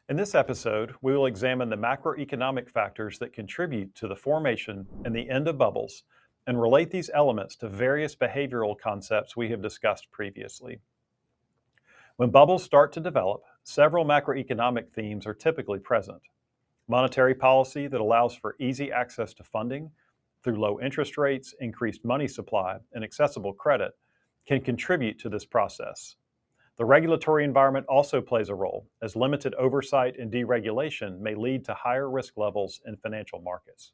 In this episode, we will examine the macroeconomic factors that contribute to the formation and the end of bubbles and relate these elements to various behavioral concepts we have discussed previously. When bubbles start to develop, several macroeconomic themes are typically present. Monetary policy that allows for easy access to funding through low interest rates, increased money supply, and accessible credit can contribute to this process. The regulatory environment also plays a role, as limited oversight and deregulation may lead to higher risk levels in financial markets.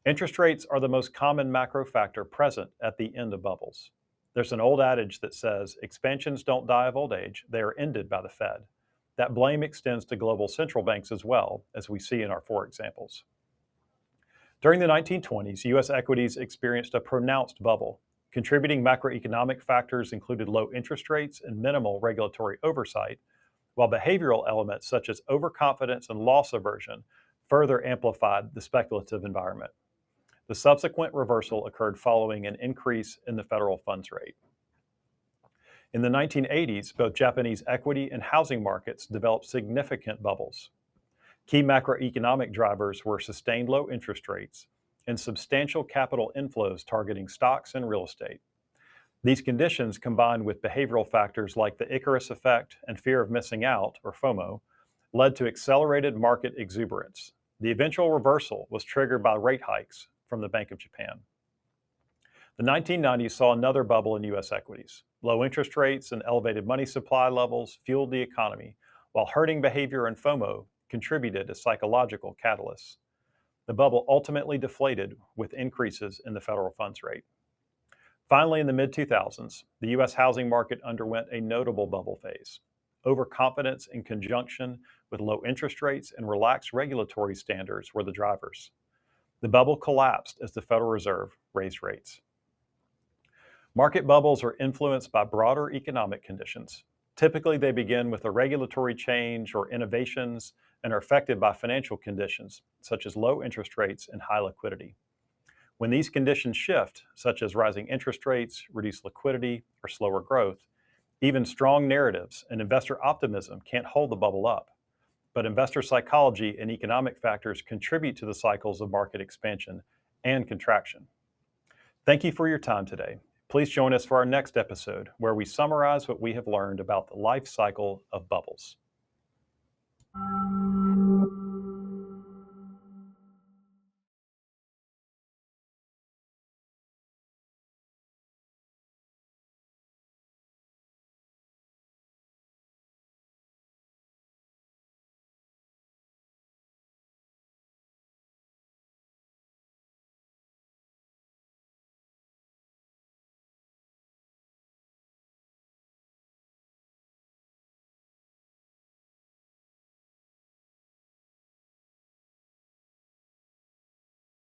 Interest rates are the most common macro factor present at the end of bubbles. There's an old adage that says, expansions don't die of old age, they are ended by the Fed. That blame extends to global central banks as well, as we see in our four examples. During the 1920s, U.S. equities experienced a pronounced bubble. Contributing macroeconomic factors included low interest rates and minimal regulatory oversight, while behavioral elements such as overconfidence and loss aversion further amplified the speculative environment. The subsequent reversal occurred following an increase in the federal funds rate. In the 1980s, both Japanese equity and housing markets developed significant bubbles. Key macroeconomic drivers were sustained low interest rates and substantial capital inflows targeting stocks and real estate. These conditions, combined with behavioral factors like the Icarus effect and fear of missing out, or FOMO, led to accelerated market exuberance. The eventual reversal was triggered by rate hikes from the Bank of Japan. The 1990s saw another bubble in U.S. equities. Low interest rates and elevated money supply levels fueled the economy, while herding behavior and FOMO contributed as psychological catalysts. The bubble ultimately deflated with increases in the federal funds rate. Finally, in the mid-2000s, the U.S. housing market underwent a notable bubble phase. Overconfidence in conjunction with low interest rates and relaxed regulatory standards were the drivers. The bubble collapsed as the Federal Reserve raised rates. Market bubbles are influenced by broader economic conditions. Typically, they begin with a regulatory change or innovations and are affected by financial conditions, such as low interest rates and high liquidity. When these conditions shift, such as rising interest rates, reduced liquidity, or slower growth, even strong narratives and investor optimism can't hold the bubble up. But investor psychology and economic factors contribute to the cycles of market expansion and contraction. Thank you for your time today. Please join us for our next episode, where we summarize what we have learned about the life cycle of bubbles.